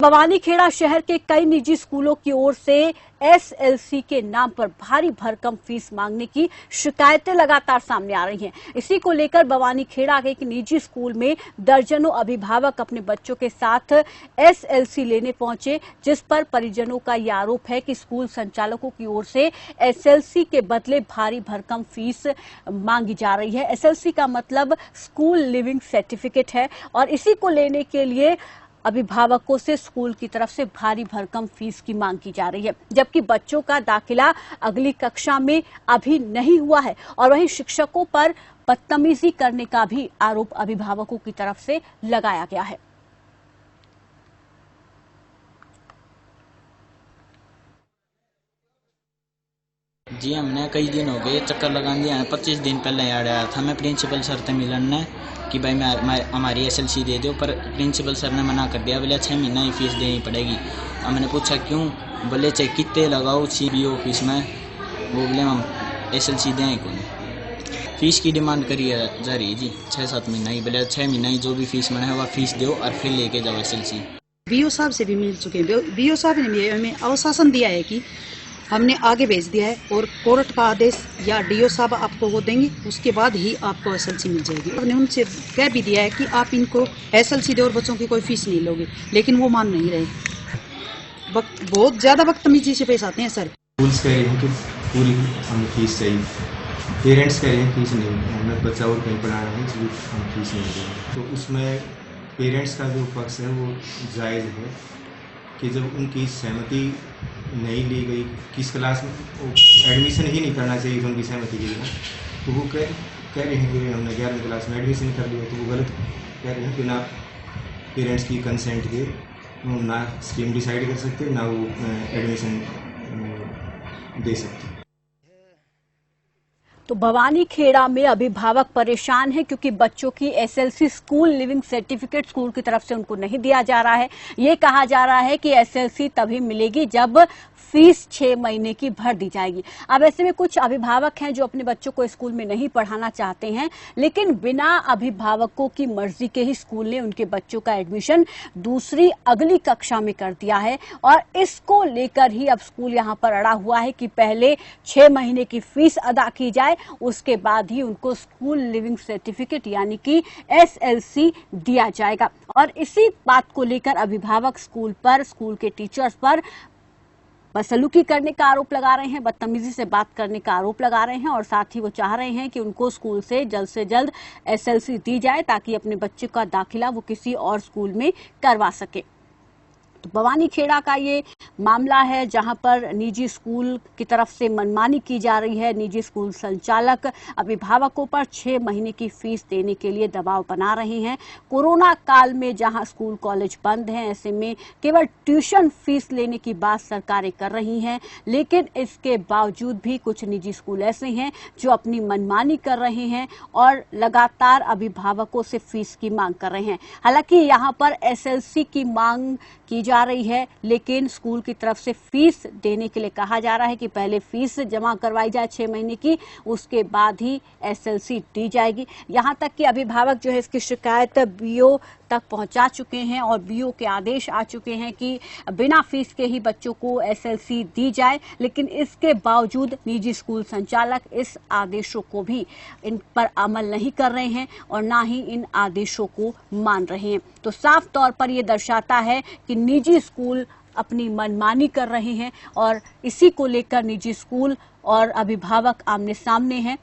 बवानीखेड़ा शहर के कई निजी स्कूलों की ओर से एसएलसी के नाम पर भारी भरकम फीस मांगने की शिकायतें लगातार सामने आ रही हैं। इसी को लेकर बवानीखेड़ा के एक निजी स्कूल में दर्जनों अभिभावक अपने बच्चों के साथ एसएलसी लेने पहुंचे, जिस पर परिजनों का यह आरोप है कि स्कूल संचालकों की ओर से एसएलसी के बदले भारी भरकम फीस मांगी जा रही है। एसएलसी का मतलब स्कूल लिविंग सर्टिफिकेट है और इसी को लेने के लिए अभिभावकों से स्कूल की तरफ से भारी भरकम फीस की मांग की जा रही है, जबकि बच्चों का दाखिला अगली कक्षा में अभी नहीं हुआ है। और वहीं शिक्षकों पर बदतमीजी करने का भी आरोप अभिभावकों की तरफ से लगाया गया है। जी हमने कई दिन हो गए चक्कर लगा दिया। 25 दिन पहले याद आया था मैं प्रिंसिपल सर से मिलने कि भाई हमारी एसएलसी दे दो, पर प्रिंसिपल सर ने मना कर दिया। बोले 6 महीना ही फीस देनी पड़ेगी। अब मैंने पूछा क्यों, बोले चाहे कितने लगाओ सीबीओ ऑफिस में, वो बोले हम एसएलसी दें कौन। फीस की डिमांड करी जा रही है जी 6-7 महीना ही। बोले 6 महीना ही जो भी फीस बना है वह फीस दो और फिर लेके जाओ एसएलसी। बीओ साहब से भी मिल चुके हैं। बीओ साहब ने हमें आश्वासन दिया है कि हमने आगे भेज दिया है और कोर्ट का आदेश या डीओ साहब आपको वो देंगे, उसके बाद ही आपको एसएलसी मिल जाएगी। हमने उनसे कह भी दिया है कि आप इनको एसएलसी दो और बच्चों की कोई फीस नहीं लोगे, लेकिन वो मान नहीं रहे। बहुत ज्यादा बदतमीजी से पेश आते हैं सर। स्कूल्स कह रहे हैं कि पूरी हमें फीस चाहिए, पेरेंट्स कह रहे हैं फीस नहीं, हमें बच्चा और कहीं पढ़ाना है इसलिए हम फीस नहीं देंगे। तो उसमें पेरेंट्स का जो पक्ष है वो जायज़ है कि जब उनकी सहमति नहीं ली गई, किस क्लास में एडमिशन ही नहीं करना चाहिए तो उनकी सहमति ली गई, तो वो कह रहे हैं कि हमने 11वीं क्लास में एडमिशन कर लिया, तो वो गलत कह रहे हैं कि ना पेरेंट्स की कंसेंट के ना स्ट्रीम डिसाइड कर सकते, ना वो एडमिशन दे सकते। तो बवानीखेड़ा में अभिभावक परेशान है क्योंकि बच्चों की SLC school leaving certificate school की तरफ से उनको नहीं दिया जा रहा है। ये कहा जा रहा है कि एसएलसी तभी मिलेगी जब फीस 6 महीने की भर दी जाएगी। अब ऐसे में कुछ अभिभावक हैं जो अपने बच्चों को स्कूल में नहीं पढ़ाना चाहते हैं, लेकिन बिना अभिभावकों की मर्जी के ही स्कूल ने उनके बच्चों का एडमिशन दूसरी अगली कक्षा में कर दिया है। और इसको लेकर ही अब स्कूल यहां पर अड़ा हुआ है कि पहले 6 महीने की फीस अदा की जाए, उसके बाद ही उनको स्कूल लिविंग सर्टिफिकेट यानी कि एसएलसी दिया जाएगा। और इसी बात को लेकर अभिभावक स्कूल पर, स्कूल के टीचर्स पर बदसलूकी करने का आरोप लगा रहे हैं, बदतमीजी से बात करने का आरोप लगा रहे हैं और साथ ही वो चाह रहे हैं कि उनको स्कूल से जल्द एसएलसी दी जाए ताकि अपने बच्चे का दाखिला वो किसी और स्कूल में करवा सके। तो बवानीखेड़ा का ये मामला है जहां पर निजी स्कूल की तरफ से मनमानी की जा रही है। निजी स्कूल संचालक अभिभावकों पर 6 महीने की फीस देने के लिए दबाव बना रहे हैं। कोरोना काल में जहां स्कूल कॉलेज बंद हैं, ऐसे में केवल ट्यूशन फीस लेने की बात सरकारें कर रही हैं, लेकिन इसके बावजूद भी कुछ निजी स्कूल ऐसे हैं जो अपनी मनमानी कर रहे हैं और लगातार अभिभावकों से फीस की मांग कर रहे हैं। हालांकि यहाँ पर एसएलसी की मांग की जा रही है, लेकिन स्कूल की तरफ से फीस देने के लिए कहा जा रहा है कि पहले फीस जमा करवाई जाए 6 महीने की, उसके बाद ही एसएलसी दी जाएगी। यहां तक कि अभिभावक जो है इसकी शिकायत बीओ तक पहुंचा चुके हैं और बीओ के आदेश आ चुके हैं कि बिना फीस के ही बच्चों को एसएलसी दी जाए, लेकिन इसके बावजूद निजी स्कूल संचालक इस आदेशों को भी इन पर अमल नहीं कर रहे हैं और ना ही इन आदेशों को मान रहे हैं। तो साफ तौर पर यह दर्शाता है कि निजी स्कूल अपनी मनमानी कर रहे हैं और इसी को लेकर निजी स्कूल और अभिभावक आमने सामने हैं।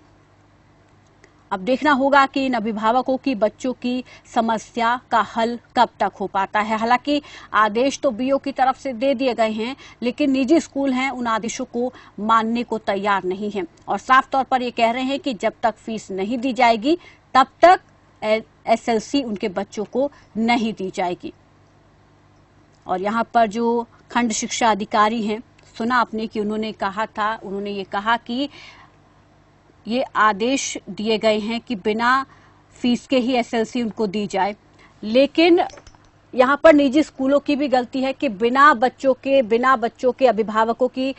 अब देखना होगा कि इन अभिभावकों की बच्चों की समस्या का हल कब तक हो पाता है। हालांकि आदेश तो बीओ की तरफ से दे दिए गए हैं, लेकिन निजी स्कूल हैं उन आदेशों को मानने को तैयार नहीं हैं और साफ तौर पर ये कह रहे हैं कि जब तक फीस नहीं दी जाएगी तब तक एसएलसी उनके बच्चों को नहीं दी जाएगी। और यहाँ पर जो खंड शिक्षा अधिकारी हैं, सुना आपने कि उन्होंने ये कहा कि ये आदेश दिए गए हैं कि बिना फीस के ही एसएलसी उनको दी जाए, लेकिन यहाँ पर निजी स्कूलों की भी गलती है कि बिना बच्चों के अभिभावकों की